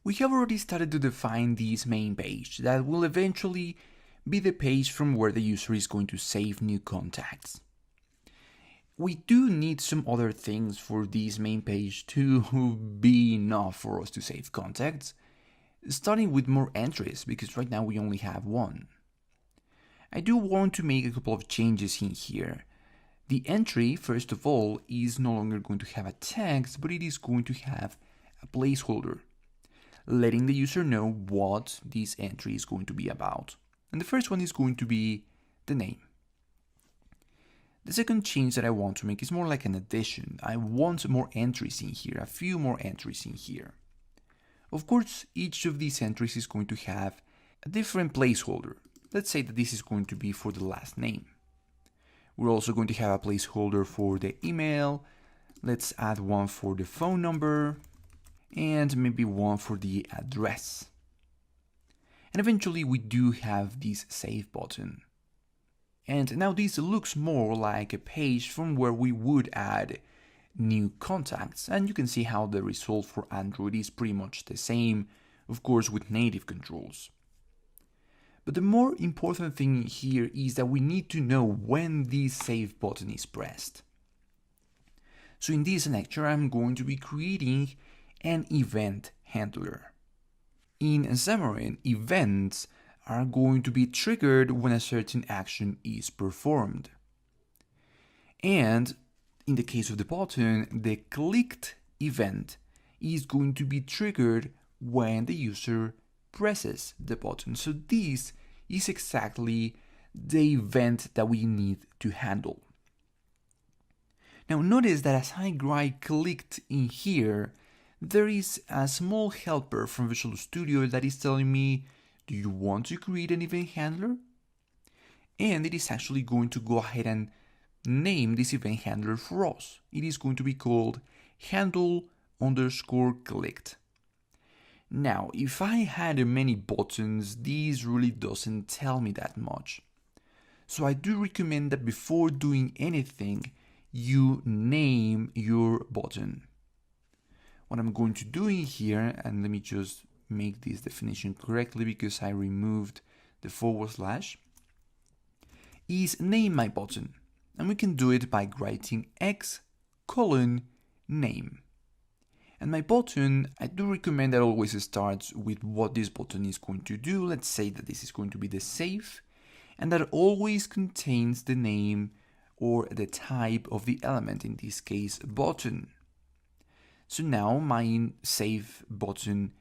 We have already started to define this main page that will eventually be the page from where the user is going to save new contacts. We do need some other things for this main page to be enough for us to save contacts, starting with more entries, because right now we only have one. I do want to make a couple of changes in here. The entry, first of all, is no longer going to have a text, but it is going to have a placeholder, letting the user know what this entry is going to be about. And the first one is going to be the name. The second change that I want to make is more like an addition. I want more entries in here, a few more entries in here. Of course, each of these entries is going to have a different placeholder. Let's say that this is going to be for the last name. We're also going to have a placeholder for the email. Let's add one for the phone number and maybe one for the address. And eventually we do have this save button. And now this looks more like a page from where we would add new contacts, and you can see how the result for Android is pretty much the same, of course with native controls. But the more important thing here is that we need to know when this save button is pressed. So in this lecture I'm going to be creating an event handler. In Xamarin, events are going to be triggered when a certain action is performed. And in the case of the button, the clicked event is going to be triggered when the user presses the button. So this is exactly the event that we need to handle. Now notice that as I right-clicked in here, there is a small helper from Visual Studio that is telling me, do you want to create an event handler? And it is actually going to go ahead and name this event handler for us. It is going to be called handle_clicked. Now, if I had many buttons, this really doesn't tell me that much. So I do recommend that before doing anything, you name your button. What I'm going to do in here, and let me just make this definition correctly because I removed the /, is name my button. And we can do it by writing x:\name. And my button, I do recommend that always starts with what this button is going to do. Let's say that this is going to be the save, and that always contains the name or the type of the element, in this case, button. So now my save button,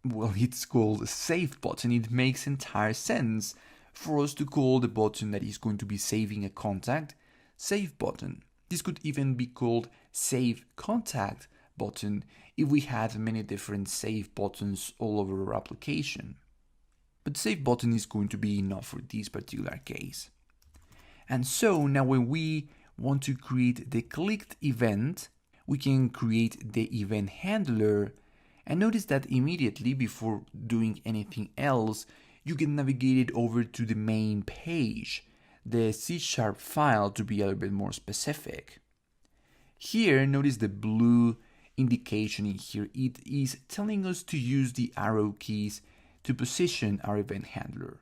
well, it's called save button. It makes entire sense for us to call the button that is going to be saving a contact save button. This could even be called save contact button if we had many different save buttons all over our application. But save button is going to be enough for this particular case. And so now when we want to create the clicked event, we can create the event handler, and notice that immediately before doing anything else, you can navigate it over to the main page, the C# file to be a little bit more specific. Here, notice the blue indication in here. It is telling us to use the arrow keys to position our event handler.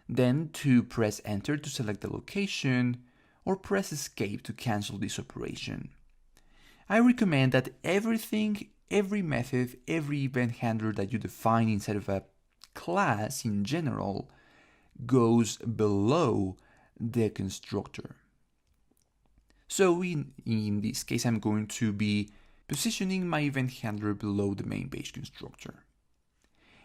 Then to press enter to select the location, or press escape to cancel this operation. I recommend that everything, every method, every event handler that you define inside of a class in general goes below the constructor. So in this case, I'm going to be positioning my event handler below the main page constructor.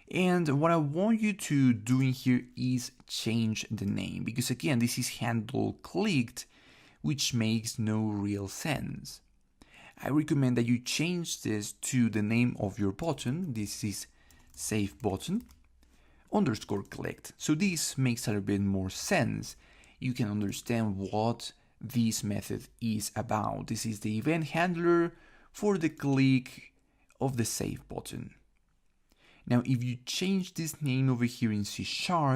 And what I want you to do in here is change the name, because again, this is handle clicked, which makes no real sense. I recommend that you change this to the name of your button. This is save button _clicked. So this makes a little bit more sense. You can understand what this method is about. This is the event handler for the click of the save button. Now, if you change this name over here in C#,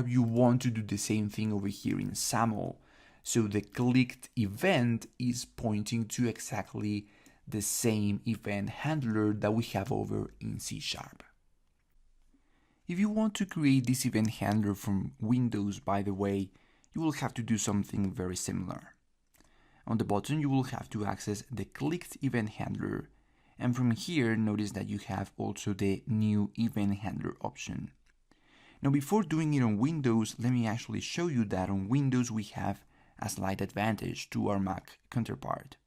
you want to do the same thing over here in XAML. So the clicked event is pointing to exactly the same event handler that we have over in C#. If you want to create this event handler from Windows, by the way, you will have to do something very similar. On the button, you will have to access the clicked event handler, and from here, notice that you have also the new event handler option. Now, before doing it on Windows, let me actually show you that on Windows we have a slight advantage to our Mac counterpart.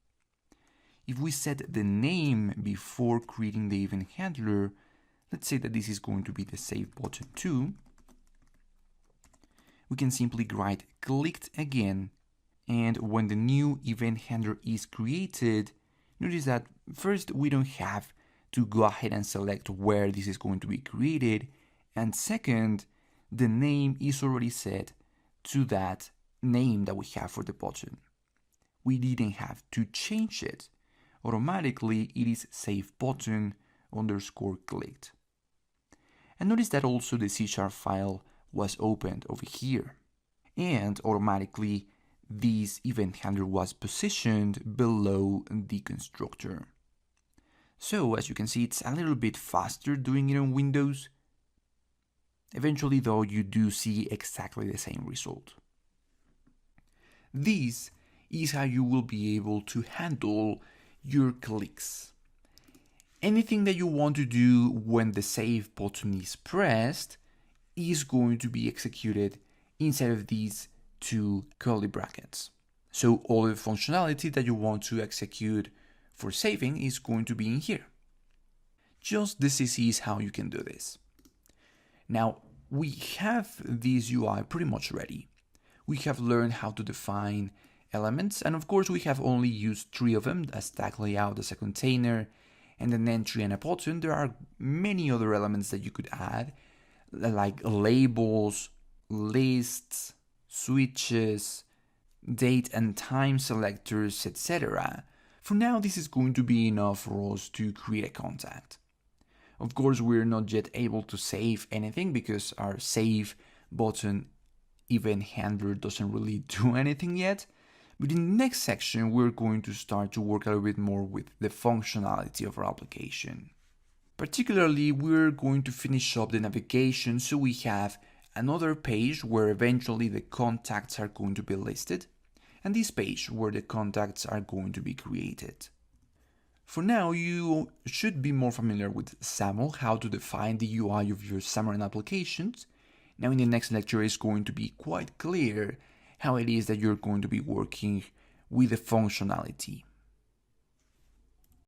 If we set the name before creating the event handler, let's say that this is going to be the save button too, we can simply write clicked again, and when the new event handler is created, notice that first we don't have to go ahead and select where this is going to be created, and second, the name is already set to that name that we have for the button. We didn't have to change it. Automatically it is save button underscore clicked. And notice that also the C# file was opened over here, and automatically this event handler was positioned below the constructor. So as you can see, it's a little bit faster doing it on Windows. Eventually though, you do see exactly the same result. This is how you will be able to handle your clicks. Anything that you want to do when the save button is pressed is going to be executed inside of these two curly brackets. So all the functionality that you want to execute for saving is going to be in here. Just this is how you can do this. Now, we have this UI pretty much ready. We have learned how to define elements, and of course we have only used 3 of them, a stack layout, as a container, and an entry and a button. There are many other elements that you could add, like labels, lists, switches, date and time selectors, etc. For now, this is going to be enough for us to create a contact. Of course, we're not yet able to save anything because our save button event handler doesn't really do anything yet. But in the next section, we're going to start to work a little bit more with the functionality of our application. Particularly, we're going to finish up the navigation so we have another page where eventually the contacts are going to be listed, and this page where the contacts are going to be created. For now, you should be more familiar with XAML, how to define the UI of your Xamarin applications. Now in the next lecture, it's going to be quite clear how it is that you're going to be working with the functionality.